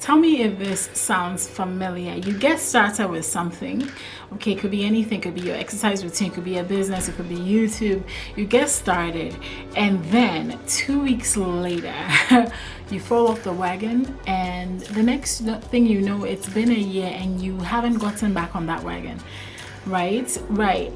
Tell me if this sounds familiar. You get started with something, okay? It could be anything, it could be your exercise routine, it could be a business, it could be YouTube. You get started, and then 2 weeks later, you fall off the wagon, and the next thing you know, it's been a year and you haven't gotten back on that wagon. Right.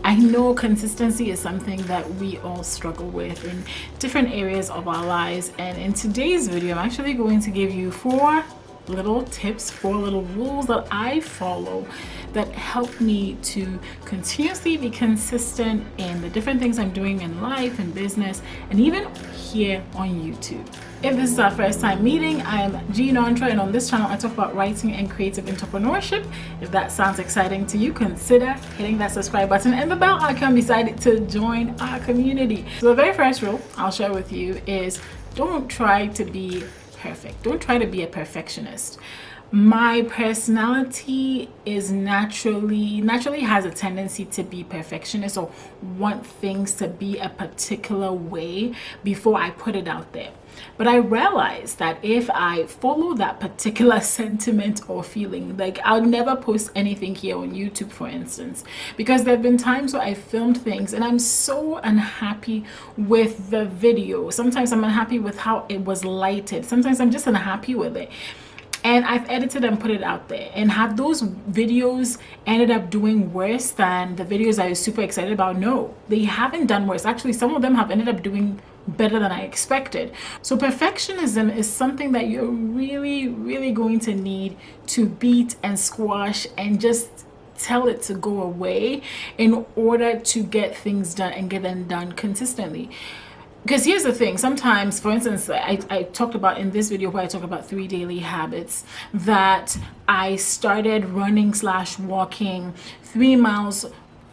I know consistency is something that we all struggle with in different areas of our lives, and in today's video, I'm actually going to give you 4 little tips, 4 little rules that I follow that help me to continuously be consistent in the different things I'm doing in life and business, and even here on YouTube. If this is our first time meeting, I am Gina Ontra, and on this channel I talk about writing and creative entrepreneurship. If that sounds exciting to you, consider hitting that subscribe button and the bell icon beside it to join our community. So the very first rule I'll share with you is don't try to be perfect. Don't try to be a perfectionist. My personality is naturally has a tendency to be perfectionist or want things to be a particular way before I put it out there. But I realized that if I follow that particular sentiment or feeling, like I'll never post anything here on YouTube, for instance, because there have been times where I filmed things and I'm so unhappy with the video. Sometimes I'm unhappy with how it was lighted. Sometimes I'm just unhappy with it. And I've edited and put it out there. And have those videos ended up doing worse than the videos I was super excited about? No, they haven't done worse. Actually, some of them have ended up doing better than I expected. So perfectionism is something that you're really going to need to beat and squash and just tell it to go away in order to get things done and get them done consistently. Because here's the thing, sometimes, for instance, I talked about in this video where I talk about 3 daily habits, that I started running / walking 3 miles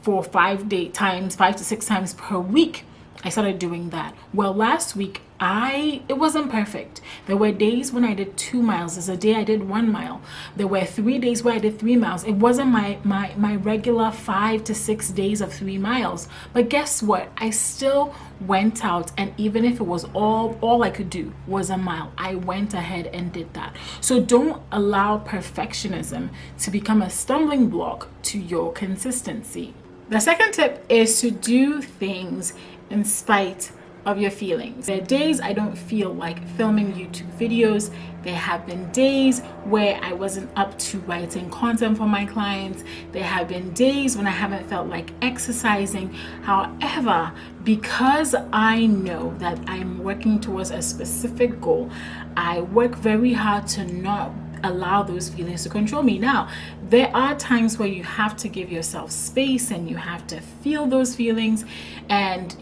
for 5 to 6 times per week. I started doing that. Well, last week, it wasn't perfect. There were days when I did 2 miles. There's a day I did 1 mile. There were 3 days where I did 3 miles. It wasn't my regular 5 to 6 days of 3 miles. But guess what? I still went out, and even if it was all I could do was a mile, I went ahead and did that. So don't allow perfectionism to become a stumbling block to your consistency. The second tip is to do things in spite of your feelings. There are days I don't feel like filming YouTube videos. There have been days where I wasn't up to writing content for my clients. There have been days when I haven't felt like exercising. However, because I know that I'm working towards a specific goal, I work very hard to not allow those feelings to control me. Now, there are times where you have to give yourself space and you have to feel those feelings and,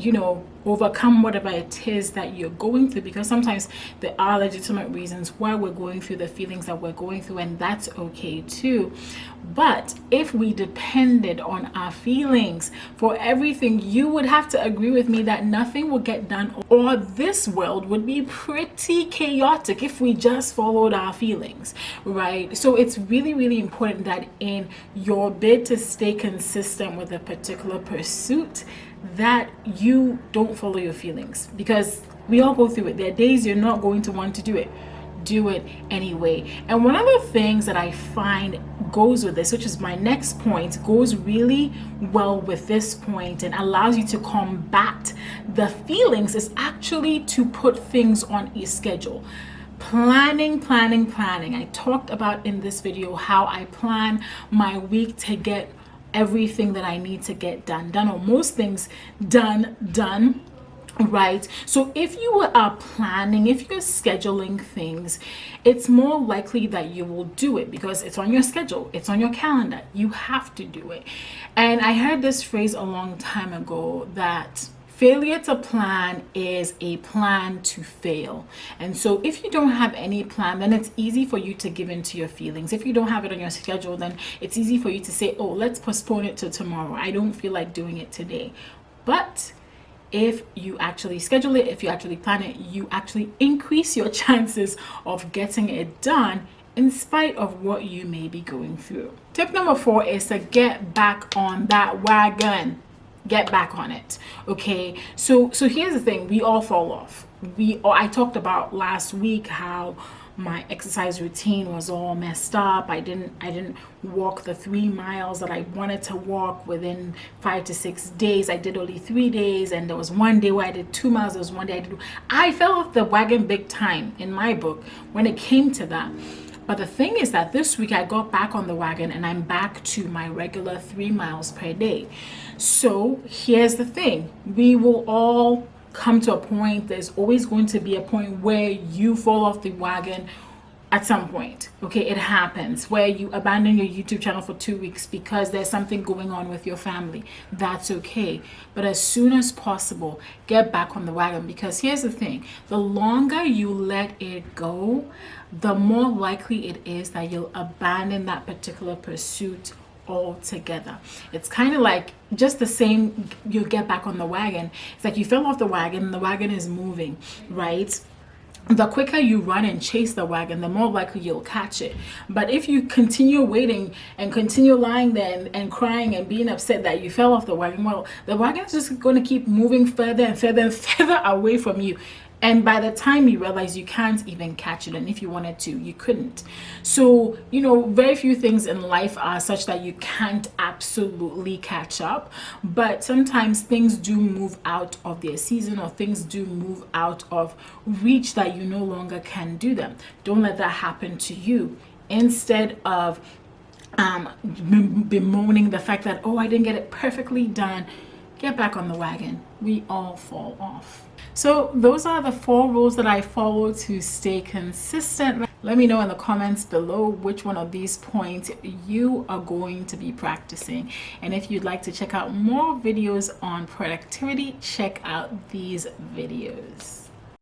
overcome whatever it is that you're going through, because sometimes there are legitimate reasons why we're going through the feelings that we're going through, and that's okay too. But if we depended on our feelings for everything, you would have to agree with me that nothing would get done, or this world would be pretty chaotic if we just followed our feelings, right? So it's really important that in your bid to stay consistent with a particular pursuit, that you don't follow your feelings, because we all go through it. There are days you're not going to want to do it anyway. And one of the things that I find goes with this, which is my next point, goes really well with this point and allows you to combat the feelings, is actually to put things on a schedule. Planning. I talked about in this video how I plan my week to get everything that I need to get done, or most things done, right? So if you are planning, if you're scheduling things, it's more likely that you will do it because it's on your schedule, it's on your calendar, you have to do it. And I heard this phrase a long time ago that failure to plan is a plan to fail. And so if you don't have any plan, then it's easy for you to give in to your feelings. If you don't have it on your schedule, then it's easy for you to say, oh, let's postpone it to tomorrow. I don't feel like doing it today. But if you actually schedule it, if you actually plan it, you actually increase your chances of getting it done in spite of what you may be going through. Tip number 4 is to get back on that wagon. Get back on it. Okay, so here's the thing, we all fall off. I talked about last week how my exercise routine was all messed up. I didn't walk the 3 miles that I wanted to walk within 5 to 6 days. I did only 3 days, and there was one day where I did 2 miles. There was one day I fell off the wagon big time in my book when it came to that. But the thing is that this week I got back on the wagon and I'm back to my regular 3 miles per day. So here's the thing. We will all come to a point. There's always going to be a point where you fall off the wagon at some point. Okay, it happens where you abandon your YouTube channel for 2 weeks because there's something going on with your family. That's okay. But as soon as possible, get back on the wagon, because here's the thing. The longer you let it go, the more likely it is that you'll abandon that particular pursuit altogether. It's kind of like just the same, you get back on the wagon. It's like you fell off the wagon and the wagon is moving, right? The quicker you run and chase the wagon, the more likely you'll catch it. But if you continue waiting and continue lying there and crying and being upset that you fell off the wagon, well, the wagon is just going to keep moving further and further and further away from you. And by the time you realize you can't even catch it, and if you wanted to, you couldn't. So, very few things in life are such that you can't absolutely catch up. But sometimes things do move out of their season, or things do move out of reach that you no longer can do them. Don't let that happen to you. Instead of bemoaning the fact that, oh, I didn't get it perfectly done, get back on the wagon. We all fall off. So those are the 4 rules that I follow to stay consistent. Let me know in the comments below which one of these points you are going to be practicing. And if you'd like to check out more videos on productivity, check out these videos.